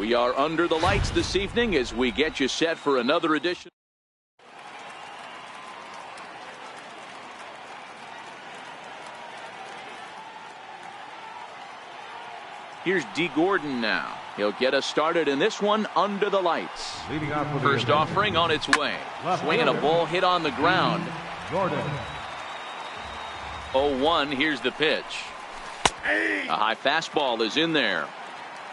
We are under the lights this evening as we get you set for another edition. Here's D. Gordon now. He'll get us started in this one under the lights. First offering on its way. Swinging a ball hit on the ground. Gordon. 0-1. Here's the pitch. A high fastball is in there.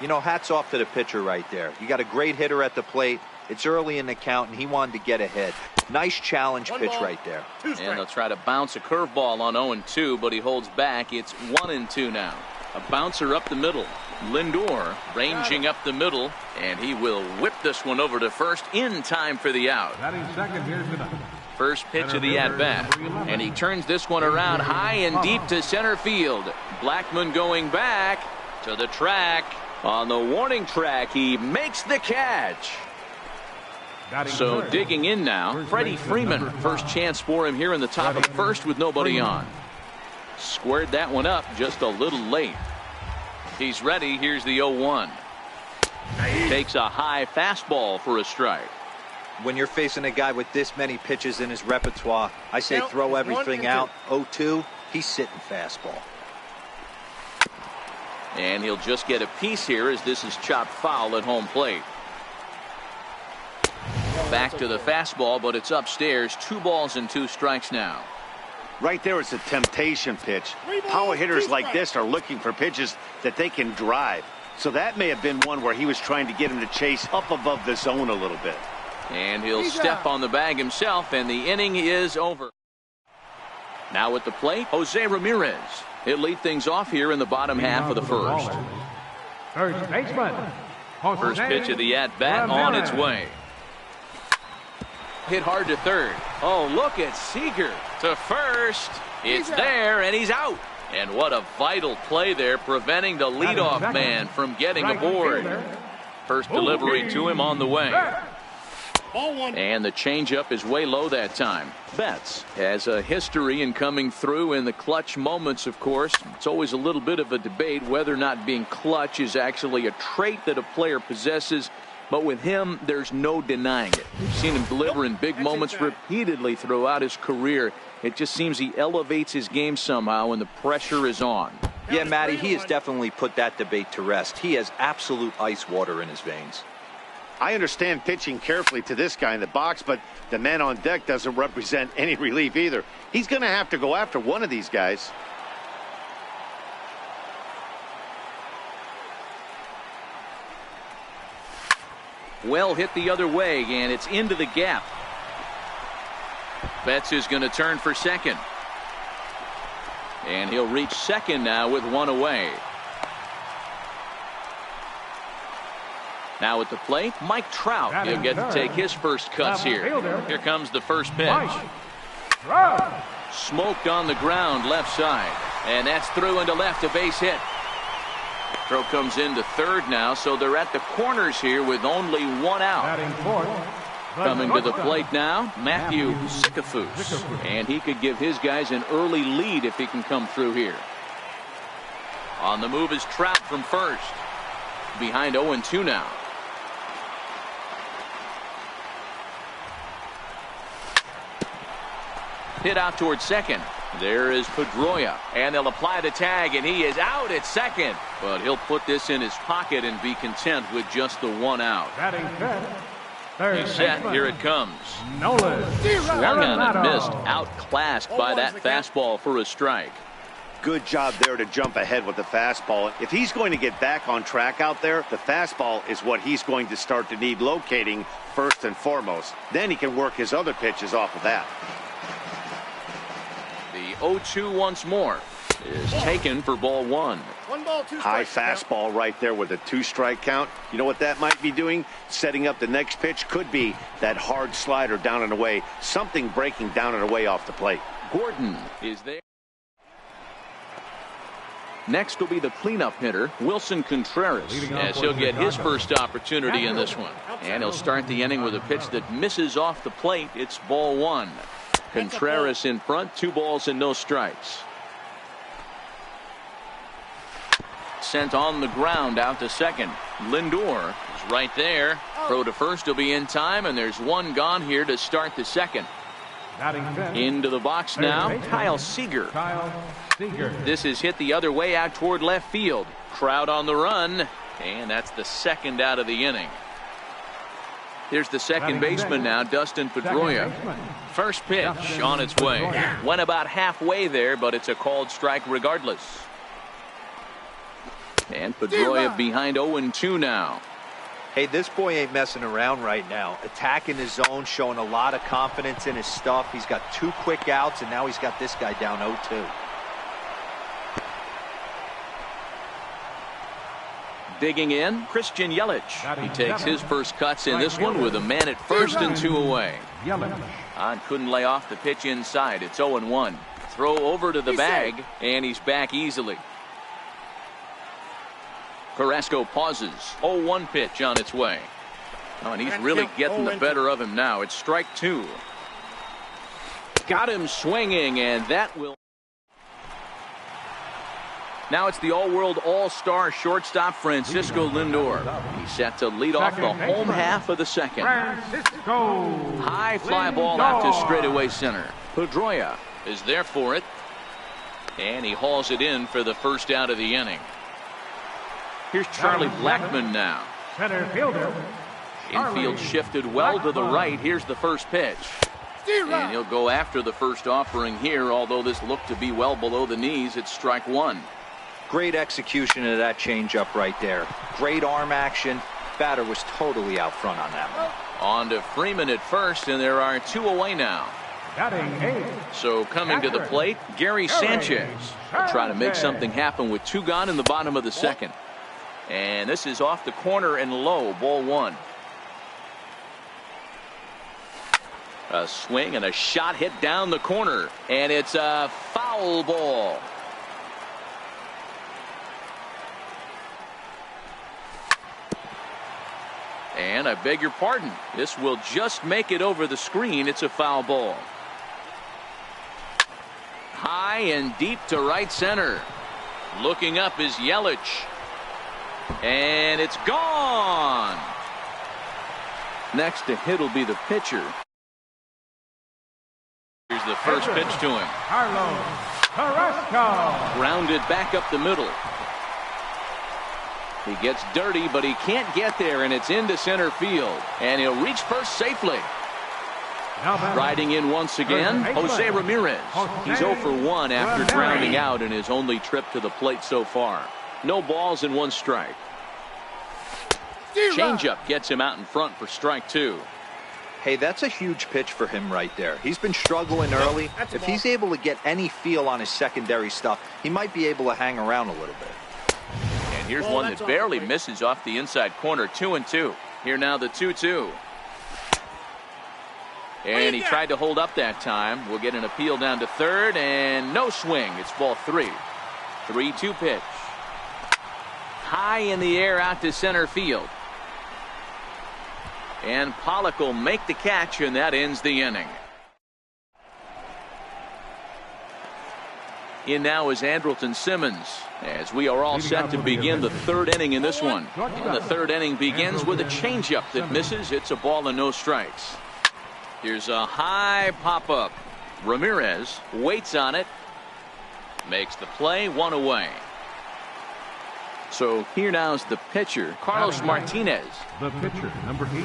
You know, hats off to the pitcher right there. You got a great hitter at the plate. It's early in the count, and he wanted to get ahead. Nice challenge pitch right there. And they'll try to bounce a curveball on 0-2, but he holds back. It's 1-2 now. A bouncer up the middle. Lindor ranging up the middle, and he will whip this one over to first in time for the out. First pitch of the at-bat, and he turns this one around high and deep to center field. Blackman going back to the track. On the warning track, he makes the catch. So digging in now, Freddie Freeman. First chance for him here in the top of the first with nobody on. Squared that one up just a little late. He's ready. Here's the 0-1. Takes a high fastball for a strike. When you're facing a guy with this many pitches in his repertoire, I say throw everything out. 0-2, he's sitting fastball. And he'll just get a piece here as this is chopped foul at home plate. Back to the fastball, but it's upstairs. 2 balls and 2 strikes now. Right there, it's a temptation pitch. Power hitters like this are looking for pitches that they can drive. So that may have been one where he was trying to get him to chase up above the zone a little bit. And he'll step on the bag himself, and the inning is over. Now at the plate, Jose Ramirez. He'll lead things off here in the bottom half of the first. First baseman. First pitch of the at-bat on its way. Hit hard to third. Oh, look at Seager to first. It's there, and he's out. And what a vital play there, preventing the leadoff man from getting aboard. First delivery to him on the way. And the changeup is way low that time. Betts has a history in coming through in the clutch moments, of course. It's always a little bit of a debate whether or not being clutch is actually a trait that a player possesses. But with him, there's no denying it. We've seen him deliver in big moments repeatedly throughout his career. It just seems he elevates his game somehow when the pressure is on. Yeah, Matty, he has definitely put that debate to rest. He has absolute ice water in his veins. I understand pitching carefully to this guy in the box, but the man on deck doesn't represent any relief either. He's going to have to go after one of these guys. Well hit the other way, and it's into the gap. Betts is going to turn for second. And he'll reach second now with 1 away. Now at the plate, Mike Trout. He'll get to take his first cuts here. Here comes the first pitch. Smoked on the ground left side. And that's through into left, a base hit. Throw comes into third now, so they're at the corners here with only 1 out. Coming to the plate now, Matthew Sikafus. And he could give his guys an early lead if he can come through here. On the move is Trout from first. Behind 0-2 now. Hit out towards second. There is Pedroia, and they'll apply the tag, and he is out at second. But he'll put this in his pocket and be content with just the 1 out. He's set. Here it comes. Swung on and missed. Outclassed by that fastball for a strike. Good job there to jump ahead with the fastball. If he's going to get back on track out there, the fastball is what he's going to start to need locating first and foremost. Then he can work his other pitches off of that. The 0-2 once more is taken for ball 1. High fastball right there with a 2-strike count. You know what that might be doing? Setting up the next pitch. Could be that hard slider down and away. Something breaking down and away off the plate. Gordon is there. Next will be the cleanup hitter, Wilson Contreras, as he'll get his first opportunity in this one. And he'll start the inning with a pitch that misses off the plate. It's ball 1. Contreras in front, 2 balls and no strikes. Sent on the ground out to second. Lindor is right there. Throw to first will be in time, and there's one gone here to start the second. Into the box now, Kyle Seager. This is hit the other way out toward left field. Crowd on the run, and that's the second out of the inning. Here's the second baseman now, Dustin Pedroia. First pitch on its way. Went about halfway there, but it's a called strike regardless. And Pedroia behind 0-2 now. Hey, this boy ain't messing around right now. Attacking his zone, showing a lot of confidence in his stuff. He's got 2 quick outs, and now he's got this guy down 0-2. Digging in, Christian Yelich. He takes his first cuts in this one with a man at first and 2 away. On couldn't lay off the pitch inside. It's 0-1. Throw over to the bag, and he's back easily. Carrasco pauses. 0-1 pitch on its way. Oh, and he's really getting the better of him now. It's strike 2. Got him swinging, and that will. Now it's the all-world all-star shortstop Francisco Lindor. He's set to lead off the home half of the second. High fly ball out to straightaway center. Pedroia is there for it, and he hauls it in for the first out of the inning. Here's Charlie Blackmon now. Center fielder. Infield shifted well to the right. Here's the first pitch. And he'll go after the first offering here, although this looked to be well below the knees. It's strike 1. Great execution of that changeup right there. Great arm action. Batter was totally out front on that one. On to Freeman at first, and there are 2 away now. So coming to the plate, Gary Sanchez. They'll try to make something happen with 2 gone in the bottom of the second. And this is off the corner and low, ball 1. A swing and a shot hit down the corner, and it's a foul ball. And I beg your pardon, this will just make it over the screen. It's a foul ball. High and deep to right center. Looking up is Yelich. And it's gone. Next to hit will be the pitcher. Here's the first pitch to him. Carrasco. Grounded back up the middle. He gets dirty, but he can't get there, and it's into center field. And he'll reach first safely. Riding in once again, Jose Ramirez. He's 0 for 1 after grounding out in his only trip to the plate so far. No balls and 1 strike. Changeup gets him out in front for strike 2. Hey, that's a huge pitch for him right there. He's been struggling early. If he's able to get any feel on his secondary stuff, he might be able to hang around a little bit. And here's one that barely misses off the inside corner. 2-2. Here now the 2-2. And he tried to hold up that time. We'll get an appeal down to third, and no swing. It's ball 3. 3-2 pitch. High in the air out to center field. And Pollock will make the catch, and that ends the inning. In now is Andrelton Simmons, as we are all set to begin the 3rd inning in this one. And the 3rd inning begins with a changeup that misses. It's a ball and no strikes. Here's a high pop-up. Ramirez waits on it. Makes the play, 1 away. So here now is the pitcher, Carlos Martinez. The pitcher, number 18.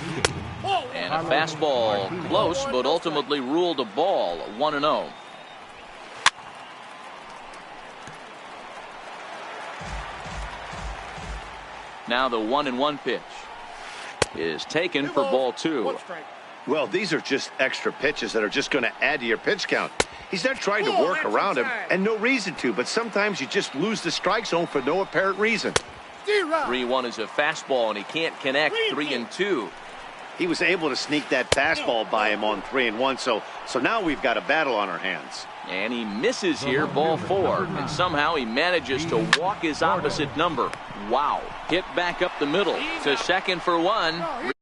And a fastball close, but ultimately ruled a ball, 1-0. Now the 1-1 pitch is taken for ball 2. Well, these are just extra pitches that are just going to add to your pitch count. He's not trying to work around him, and no reason to, but sometimes you just lose the strike zone for no apparent reason. 3-1 is a fastball, and he can't connect. 3-2. He was able to sneak that fastball by him on 3-1, so now we've got a battle on our hands. And he misses here, ball 4, and somehow he manages to walk his opposite number. Wow. Hit back up the middle to second for 1.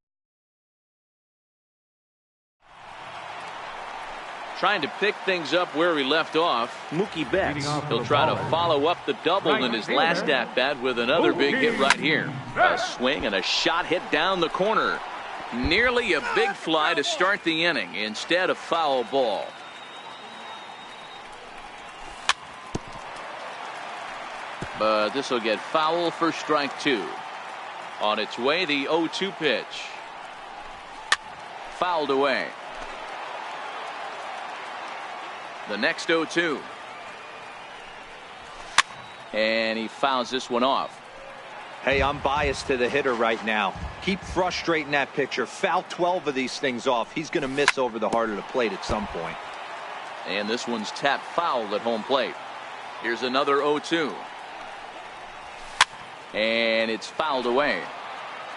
Trying to pick things up where he left off, Mookie Betts. He'll try to follow up the double in his last at-bat with another big hit right here. A swing and a shot hit down the corner. Nearly a big fly to start the inning. Instead, a foul ball. But this will get foul for strike 2. On its way, the 0-2 pitch. Fouled away. The next 0-2. And he fouls this one off. Hey, I'm biased to the hitter right now. Keep frustrating that pitcher. Foul 12 of these things off. He's going to miss over the heart of the plate at some point. And this one's tapped foul at home plate. Here's another 0-2. And it's fouled away.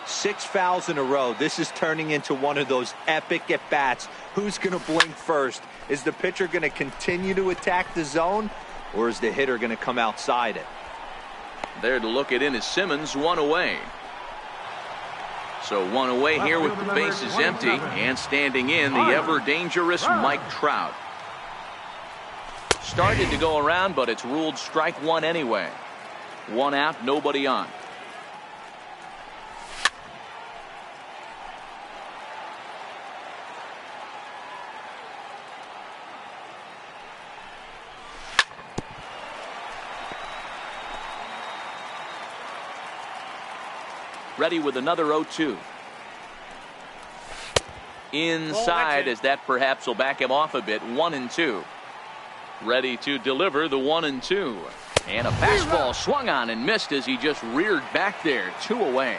6 fouls in a row. This is turning into one of those epic at-bats. Who's going to blink first? Is the pitcher going to continue to attack the zone, or is the hitter going to come outside it? There to look it in is Simmons, 1 away. So 1 away here with the bases empty, and standing in the ever-dangerous Mike Trout. Started to go around, but it's ruled strike 1 anyway. 1 out, nobody on. Ready with another 0-2. Inside, as that perhaps will back him off a bit. 1-2. Ready to deliver the 1-2. And a fastball swung on and missed as he just reared back there. 2 away.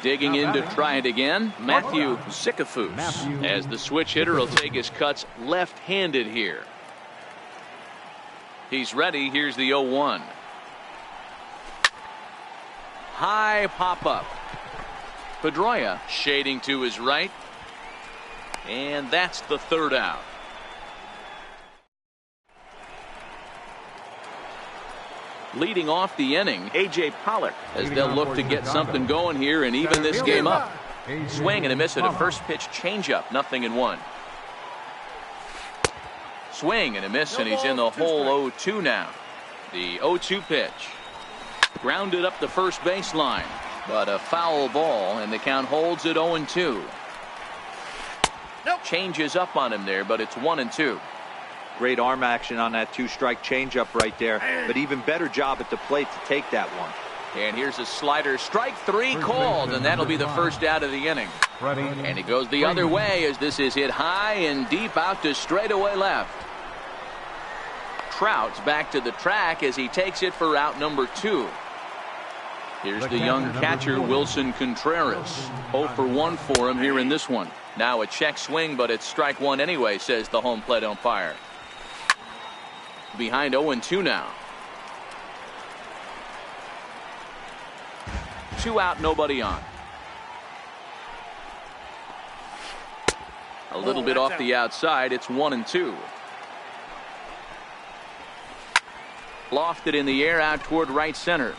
Digging in to try it again, Matthew Sikafus. As the switch hitter will take his cuts left-handed here. He's ready. Here's the 0-1. High pop-up. Pedroia shading to his right. And that's the 3rd out. Leading off the inning, A.J. Pollock, as they'll look to get something going here and even this game up. Swing and a miss at a first pitch changeup, 0-1. Swing and a miss, and he's in the hole 0-2 now. The 0-2 pitch. Grounded up the first baseline, but a foul ball, and the count holds at 0-2. Changes up on him there, but it's 1-2. Great arm action on that 2-strike changeup right there, but even better job at the plate to take that one. And here's a slider, strike 3 called, and that'll be the first out of the inning. And he goes the other way as this is hit high and deep out to straightaway left. Trout's back to the track as he takes it for out number 2. Here's the young catcher, Wilson Contreras. 0 for 1 for him here in this one. Now a check swing, but it's strike 1 anyway, says the home plate umpire. Behind 0-2 now. 2 out, nobody on. A little bit off the outside. It's 1-2. Lofted in the air out toward right center.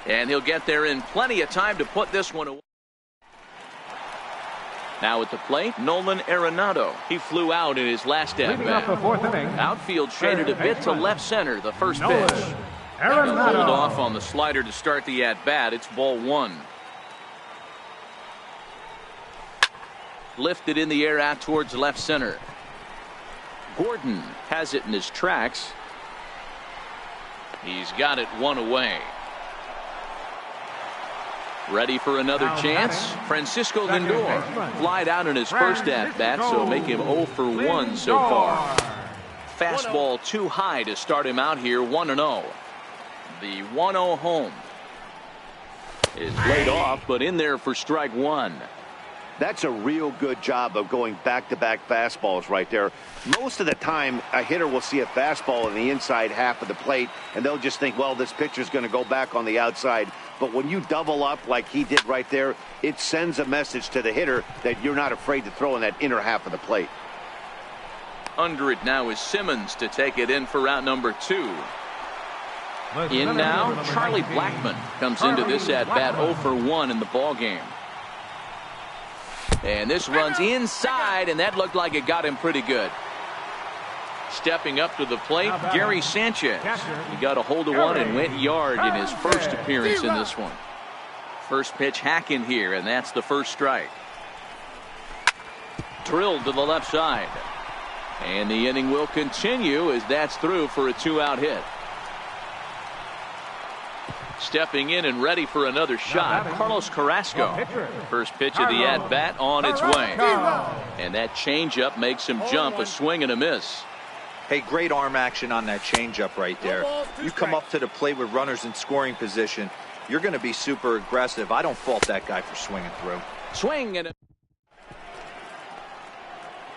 And he'll get there in plenty of time to put this one away. Now at the plate, Nolan Arenado. He flew out in his last at-bat. Outfield shaded a bit to left center, the first pitch. He'll hold off on the slider to start the at-bat. It's ball 1. Lifted in the air out towards left center. Gordon has it in his tracks. He's got it 1 away. Ready for another chance. Francisco Lindor flied out in his first at-bat, so make him 0 for 1 so far. Fastball too high to start him out here, 1-0. The 1-0 home is laid off, but in there for strike 1. That's a real good job of going back-to-back fastballs right there. Most of the time, a hitter will see a fastball in the inside half of the plate, and they'll just think, well, this pitcher's going to go back on the outside. But when you double up like he did right there, it sends a message to the hitter that you're not afraid to throw in that inner half of the plate. Under it now is Simmons to take it in for out number 2. In now, Charlie Blackmon comes into this at-bat 0 for 1 in the ballgame. And this runs inside, and that looked like it got him pretty good. Stepping up to the plate, Gary Sanchez. He got a hold of one and went yard in his first appearance in this one. First pitch hacking here, and that's the first strike. Drilled to the left side. And the inning will continue as that's through for a 2-out hit. Stepping in and ready for another shot, Carlos Carrasco. First pitch of the at-bat on its way. And that changeup makes him jump, a swing and a miss. Hey, great arm action on that changeup right there. You come up to the plate with runners in scoring position, you're going to be super aggressive. I don't fault that guy for swinging through. Swing and a...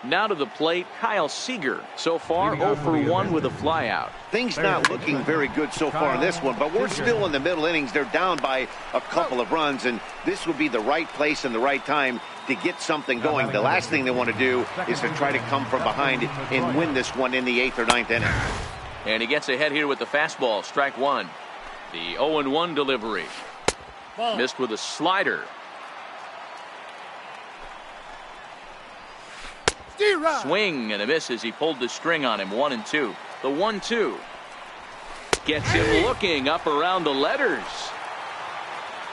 Now to the plate, Kyle Seager. So far, 0 for 1 with a flyout. Things not looking very good so far in this one, but we're still in the middle innings. They're down by a couple of runs, and this would be the right place and the right time to get something going. The last thing they want to do is to try to come from behind and win this one in the 8th or 9th inning. And he gets ahead here with the fastball, strike one. The 0-1 delivery. Missed with a slider. Swing and a miss as he pulled the string on him. 1-2. The 1-2 gets him looking up around the letters.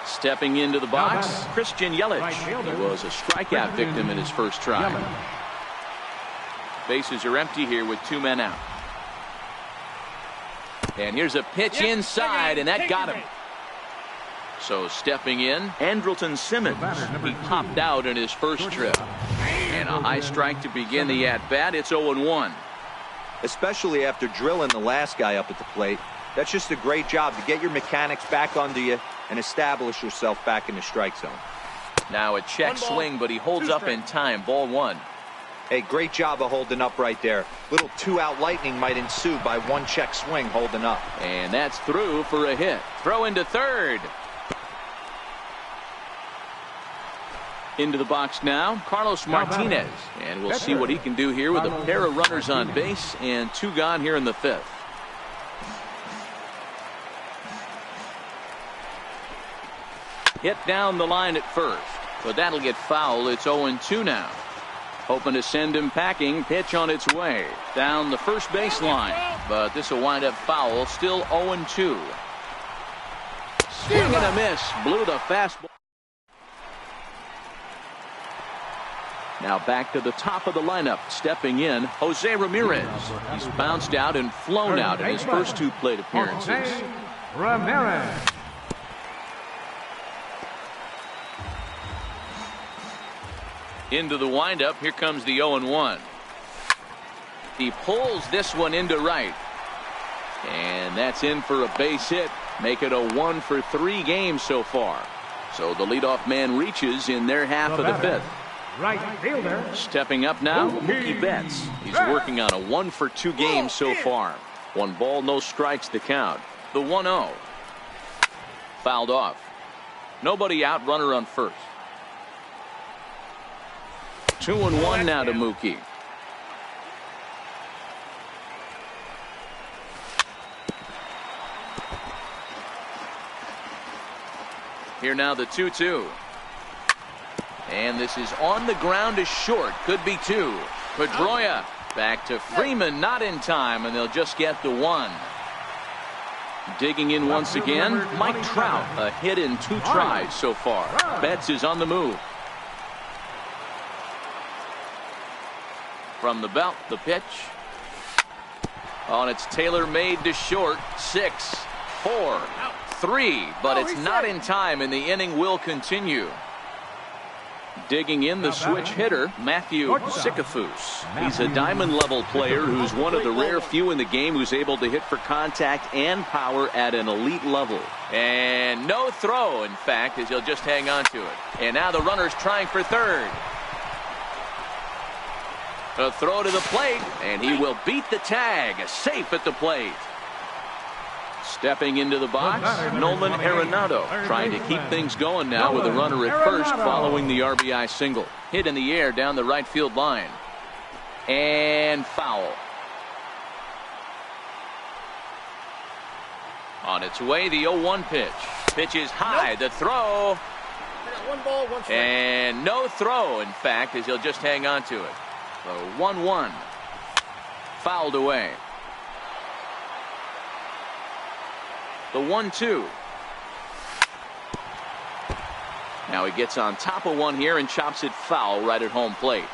Stepping into the box, Christian Yelich. He was a strikeout victim in his first try. Bases are empty here with 2 men out. And here's a pitch inside, and that got him. So stepping in, Andrelton Simmons. He popped out in his first trip. And a high strike to begin the at-bat. It's 0-1. Especially after drilling the last guy up at the plate. That's just a great job to get your mechanics back under you and establish yourself back in the strike zone. Now a check swing, but he holds up in time. Ball 1. Hey, great job of holding up right there. Little 2-out lightning might ensue by 1 check swing holding up. And that's through for a hit. Throw into third. Into the box now, Carlos Martinez. And we'll see what he can do here with a pair of runners on base and 2 gone here in the 5th. Hit down the line at first, but that'll get foul. It's 0-2 now. Hoping to send him packing. Pitch on its way. Down the first baseline, but this will wind up foul. Still 0-2. Swing and a miss. Blew the fastball. Now back to the top of the lineup. Stepping in, Jose Ramirez. He's bounced out and flown out in his first 2 plate appearances. Ramirez. Into the windup. Here comes the 0-1. He pulls this one into right. And that's in for a base hit. Make it a 1 for 3 games so far. So the leadoff man reaches in their half of the 5th. Right fielder. Stepping up now, Mookie Betts. He's working on a 1 for 2 games so far. 1 ball, no strikes to count. The 1-0. Fouled off. Nobody out, runner on first. 2-1 now to Mookie. Here now the 2-2. And this is on the ground to short. Could be 2. Pedroia back to Freeman, not in time, and they'll just get the 1. Digging in once again, Mike Trout, a hit in 2 tries so far. Betts is on the move. From the belt, the pitch. On it's tailor-made to short. 6, 4, 3, but it's not in time, and the inning will continue. Digging in the switch hitter, Matthew Sikafus. He's a diamond-level player who's one of the rare few in the game who's able to hit for contact and power at an elite level. And no throw, in fact, as he'll just hang on to it. And now the runner's trying for third. A throw to the plate, and he will beat the tag. Safe at the plate. Stepping into the box, Nolan Arenado trying to keep things going now with a runner at first following the RBI single. Hit in the air down the right field line. And foul. On its way, the 0-1 pitch. Pitch is high. The throw. One ball, one strike. And no throw, in fact, as he'll just hang on to it. So 1-1. Fouled away. The 1-2. Now he gets on top of one here and chops it foul right at home plate.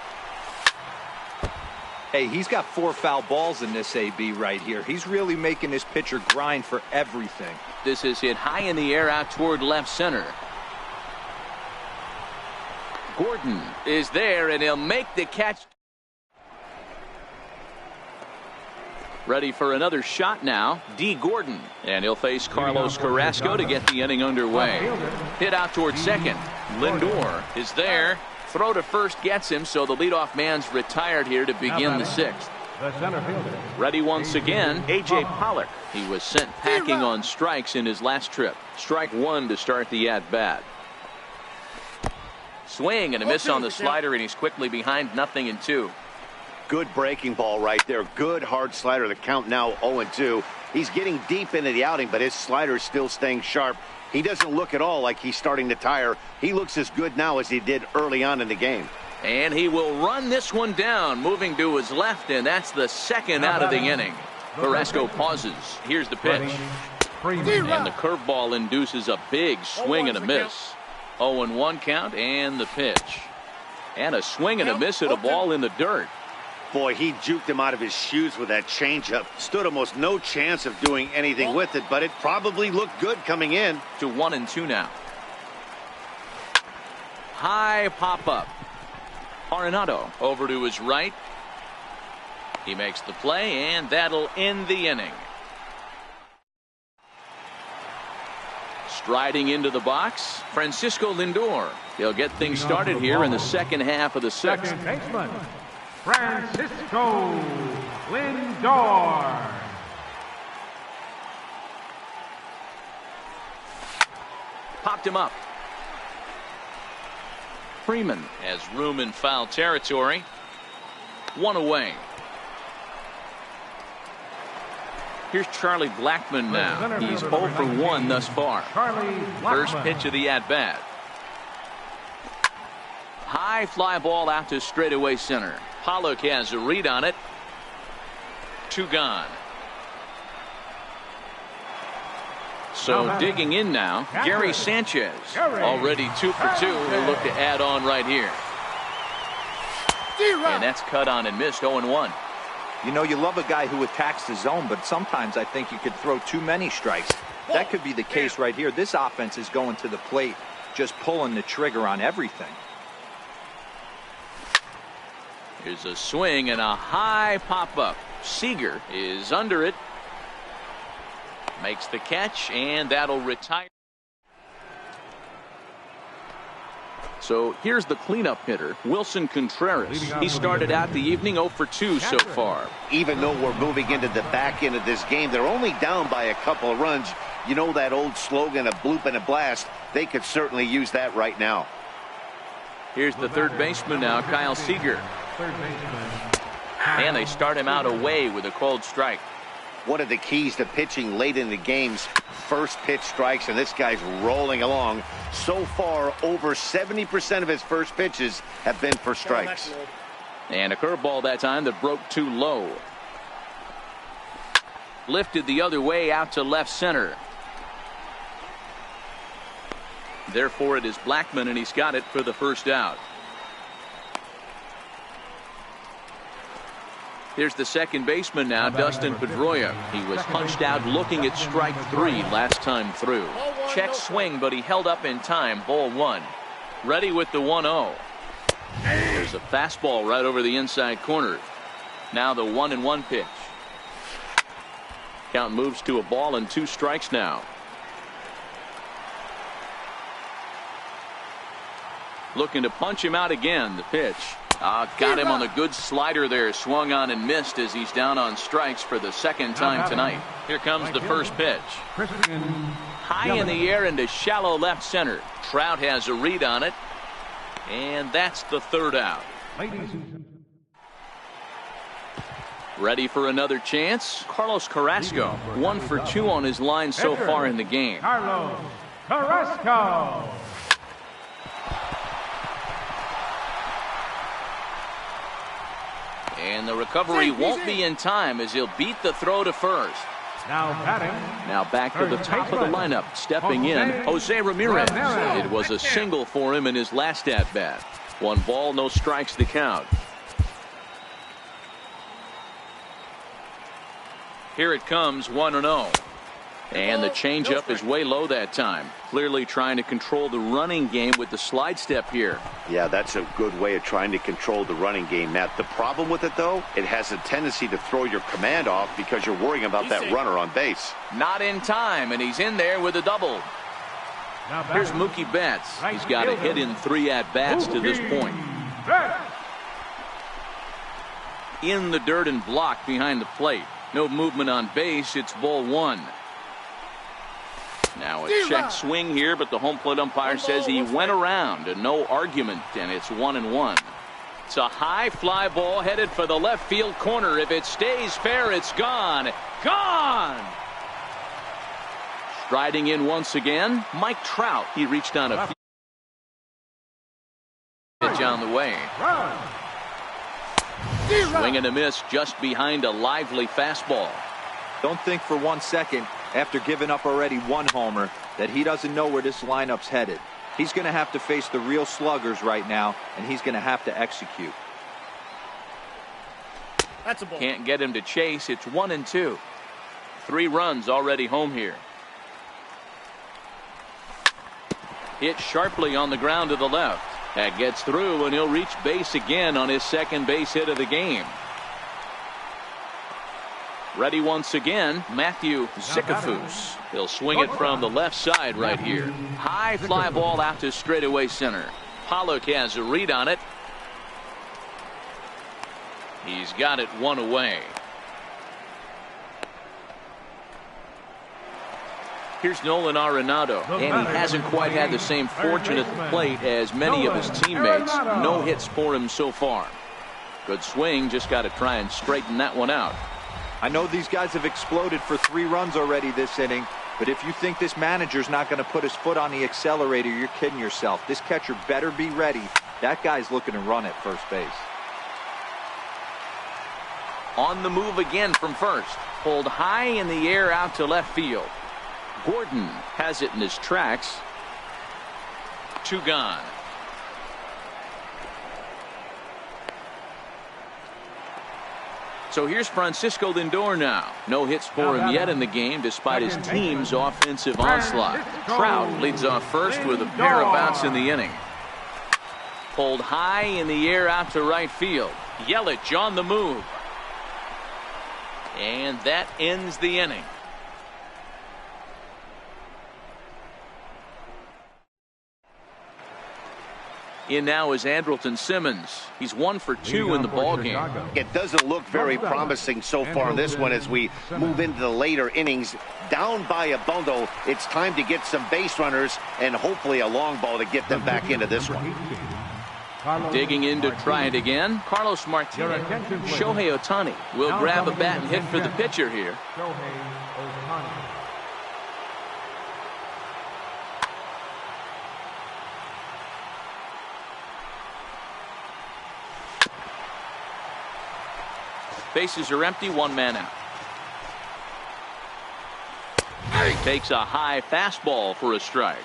Hey, he's got 4 foul balls in this AB right here. He's really making this pitcher grind for everything. This is hit high in the air out toward left center. Gordon is there, and he'll make the catch. Ready for another shot now, D. Gordon. And he'll face Carlos Carrasco to get the inning underway. Hit out toward second. Lindor is there. Throw to first gets him, so the leadoff man's retired here to begin the 6th. Ready once again, A.J. Pollock. He was sent packing on strikes in his last trip. Strike 1 to start the at-bat. Swing and a miss on the slider, and he's quickly behind 0-2. Good breaking ball right there. Good hard slider. The count now 0-2. He's getting deep into the outing, but his slider is still staying sharp. He doesn't look at all like he's starting to tire. He looks as good now as he did early on in the game. And he will run this one down, moving to his left, and that's the second out of the inning. Carrasco pauses. Here's the pitch. And the curveball induces a big swing and a miss. 0-1 count, and the pitch. And a swing and a miss at a ball in the dirt. Boy, he juked him out of his shoes with that changeup. Stood almost no chance of doing anything with it, but it probably looked good coming in. To 1-2 now. High pop-up. Arenado over to his right. He makes the play, and that'll end the inning. Striding into the box, Francisco Lindor. He'll get things started here in the second half of the 6th. Second baseman, Francisco Lindor. Popped him up. Freeman has room in foul territory. 1 away. Here's Charlie Blackmon now. He's 0 for 1 thus far. First pitch of the at-bat. High fly ball out to straightaway center. Pollock has a read on it. 2 gone. So digging in now, Gary Sanchez. Already 2 for 2. He'll look to add on right here. And that's cut on and missed. 0-1. You know, you love a guy who attacks the zone, but sometimes I think you could throw too many strikes. That could be the case right here. This offense is going to the plate, just pulling the trigger on everything. Here's a swing and a high pop-up. Seager is under it. Makes the catch, and that'll retire. So here's the cleanup hitter, Wilson Contreras. He started out the evening 0 for 2 so far. Even though we're moving into the back end of this game, they're only down by a couple of runs. You know that old slogan, a bloop and a blast. They could certainly use that right now. Here's the third baseman now, Kyle Seager. And they start him out away with a cold strike. One of the keys to pitching late in the games, first pitch strikes, and this guy's rolling along. So far, over 70% of his first pitches have been for strikes. And a curveball that time that broke too low. Lifted the other way out to left center. Therefore, it is Blackmon, and he's got it for the first out. Here's the second baseman now, Dustin Pedroia. He was punched out looking at strike 3 last time through. Check swing, but he held up in time. Ball 1. Ready with the 1-0. There's a fastball right over the inside corner. Now the 1-1 pitch. Count moves to a ball and 2 strikes now. Looking to punch him out again. The pitch. Got him on the good slider there. Swung on and missed as he's down on strikes for the second time tonight. Here comes the first pitch. High in the air into shallow left center. Trout has a read on it. And that's the third out. Ready for another chance. Carlos Carrasco. 1 for 2 on his line so far in the game. Carlos Carrasco. And the recovery won't be in time as he'll beat the throw to first. Now batting. Now back to the top of the lineup. Stepping in, Jose Ramirez. It was a single for him in his last at-bat. 1 ball, no strikes to count. Here it comes, 1-0. And the changeup is way low that time. Clearly trying to control the running game with the slide step here. Yeah, that's a good way of trying to control the running game, Matt. The problem with it, though, it has a tendency to throw your command off because you're worrying about that runner on base. Not in time, and he's in there with a double. Here's Mookie Betts. He's got a hit in 3 at-bats to this point. In the dirt and blocked behind the plate. No movement on base. It's ball 1. Now a check swing here, but the home plate umpire says he went around and no argument, and it's 1-1. It's a high fly ball headed for the left field corner. If it stays fair, it's gone. Gone! Striding in once again, Mike Trout. He reached on a pitch on the way. Swing and a miss just behind a lively fastball. Don't think for 1 second, after giving up already 1 homer, that he doesn't know where this lineup's headed. He's going to have to face the real sluggers right now, and he's going to have to execute. That's a ball. Can't get him to chase. It's 1-2. 3 runs already home here. Hit sharply on the ground to the left. That gets through, and he'll reach base again on his second base hit of the game. Ready once again, Matthew Zicafus. He'll swing it from the left side right here. High fly ball out to straightaway center. Pollock has a read on it. He's got it 1 away. Here's Nolan Arenado, and he hasn't quite had the same fortune at the plate as many of his teammates. No hits for him so far. Good swing, just got to try and straighten that one out. I know these guys have exploded for 3 runs already this inning, but if you think this manager's not going to put his foot on the accelerator, you're kidding yourself. This catcher better be ready. That guy's looking to run at first base. On the move again from first. Pulled high in the air out to left field. Gordon has it in his tracks. 2 gone. So here's Francisco Lindor now. No hits for him yet in the game despite his team's offensive onslaught. Trout leads off first with a pair of outs in the inning. Pulled high in the air out to right field. Yelich on the move. And that ends the inning. In now is Andrelton Simmons. He's 1 for 2 in the ballgame. It doesn't look very promising so far in this one as we move into the later innings. Down by a bundle, it's time to get some base runners and hopefully a long ball to get them back into this one. Digging in to try it again, Carlos Martinez. Shohei Ohtani will grab a bat and hit for the pitcher here. Bases are empty, 1 man out. He takes a high fastball for a strike.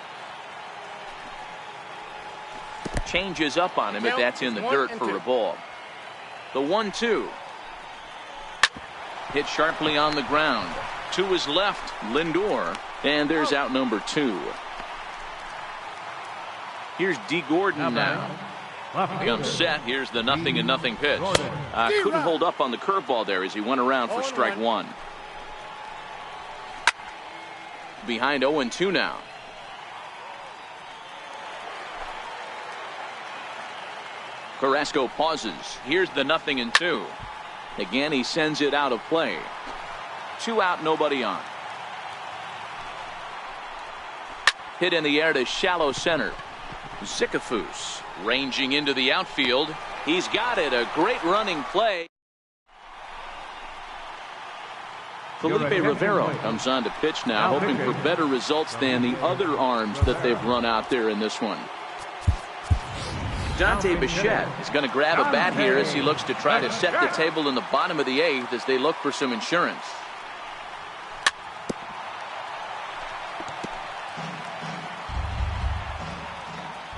Changes up on him if that's in the dirt for a ball. The 1-2. Hit sharply on the ground. To his left, Lindor. And there's out number 2. Here's D. Gordon now. Comes set. Here's the 0-0 pitch. Couldn't hold up on the curveball there as he went around for strike 1. Behind 0-2 now. Carrasco pauses. Here's the 0-2. Again, he sends it out of play. 2 out, nobody on. Hit in the air to shallow center. Zicafus ranging into the outfield. He's got it. A great running play. Felipe Rivero comes on to pitch now, hoping for better results than the other arms that they've run out there in this one. Dante Bichette is going to grab a bat here as he looks to try to set the table in the bottom of the 8th as they look for some insurance.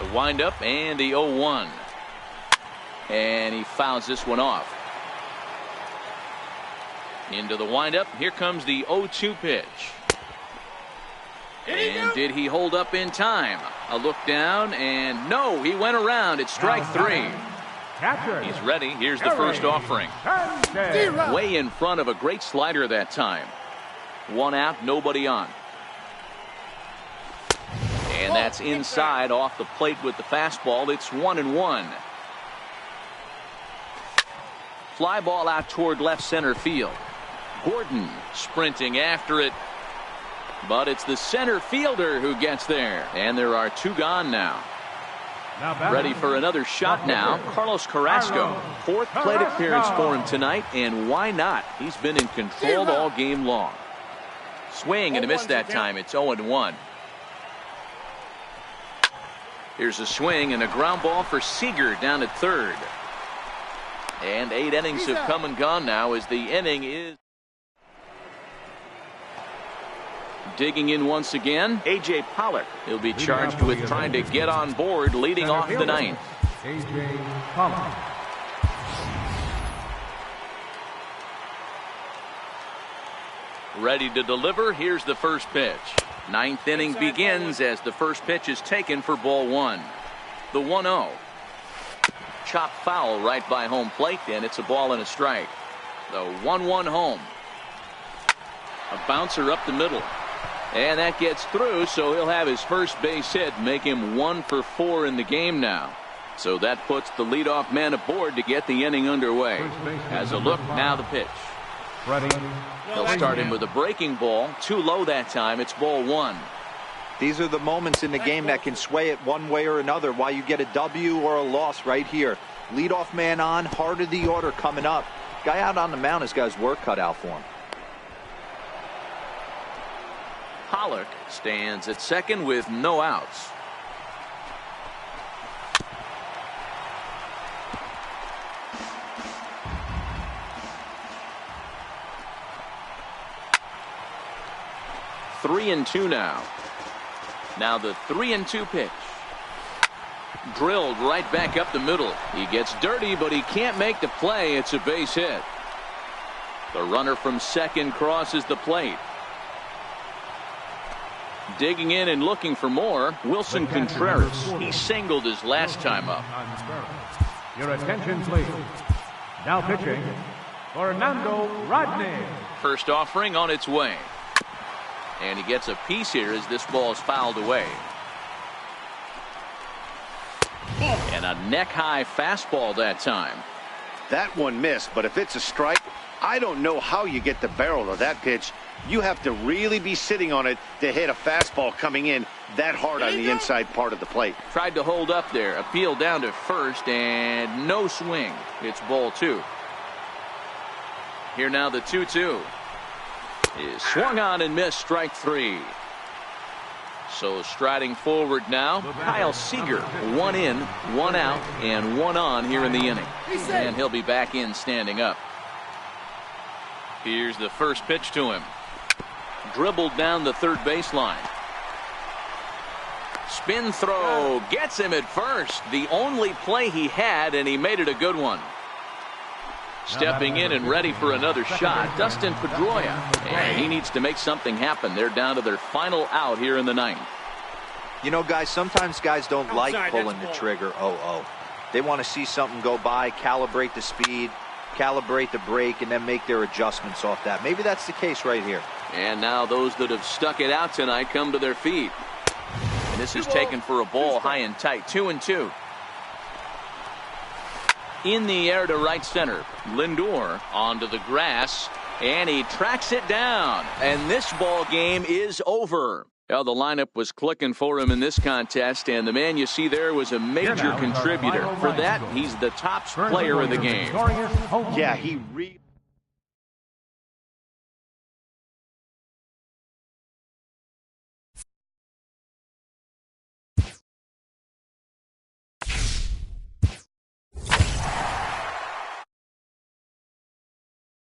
The windup and the 0-1. And he fouls this one off. Into the windup. Here comes the 0-2 pitch. And did he hold up in time? A look down, and no, he went around. It's strike 3. He's ready. Here's the first offering. Way in front of a great slider that time. 1 out, nobody on. And that's inside off the plate with the fastball. It's 1-1. Fly ball out toward left center field. Gordon sprinting after it. But it's the center fielder who gets there. And there are 2 gone now. Ready for another shot now. Carlos Carrasco. 4th plate appearance for him tonight. And why not? He's been in control all game long. Swing and a miss that time. It's 0-1. Here's a swing and a ground ball for Seager down at 3rd. And 8 innings have come and gone now as the inning is. Digging in once again, A.J. Pollock. He'll be charged with trying to get on board leading off the 9th. A.J. Pollock. Ready to deliver. Here's the first pitch. 9th inning begins as the first pitch is taken for ball 1. The 1-0. Chop foul right by home plate, and it's a ball and a strike. The 1-1 home. A bouncer up the middle. And that gets through, so he'll have his first base hit, make him 1 for 4 in the game now. So that puts the leadoff man aboard to get the inning underway. As a look, now the pitch. They'll start him with a breaking ball. Too low that time. It's ball 1. These are the moments in the game that can sway it one way or another, why you get a W or a loss right here. Leadoff man on, heart of the order coming up. Guy out on the mound has got his work cut out for him. Pollock stands at 2nd with no outs. Three and 2 now. Now the 3-2 pitch. Drilled right back up the middle. He gets dirty, but he can't make the play. It's a base hit. The runner from 2nd crosses the plate. Digging in and looking for more, Wilson Contreras. He singled his last time up. Your attention, please. Now pitching, Fernando Rodney. First offering on its way. And he gets a piece here as this ball is fouled away. And a neck-high fastball that time. That one missed, but if it's a strike, I don't know how you get the barrel of that pitch. You have to really be sitting on it to hit a fastball coming in that hard on the inside part of the plate. Tried to hold up there. Appeal down to 1st and no swing. It's ball 2. Here now the 2-2. Is swung on and missed, strike 3. So striding forward now, Kyle Seager. 1 in, 1 out, and 1 on here in the inning. And he'll be back in standing up. Here's the first pitch to him. Dribbled down the 3rd baseline. Spin throw gets him at 1st. The only play he had, and he made it a good one. Stepping in and ready for another shot, Dustin Pedroia. And he needs to make something happen. They're down to their final out here in the 9th. You know, guys, sometimes guys don't like pulling the trigger. They want to see something go by, calibrate the speed, calibrate the brake, and then make their adjustments off that. Maybe that's the case right here. And now those that have stuck it out tonight come to their feet. And this is taken for a ball high and tight. 2-2. In the air to right center. Lindor onto the grass. And he tracks it down. And this ball game is over. Well, the lineup was clicking for him in this contest. And the man you see there was a major contributor. For that, he's the top player in the game. Yeah, he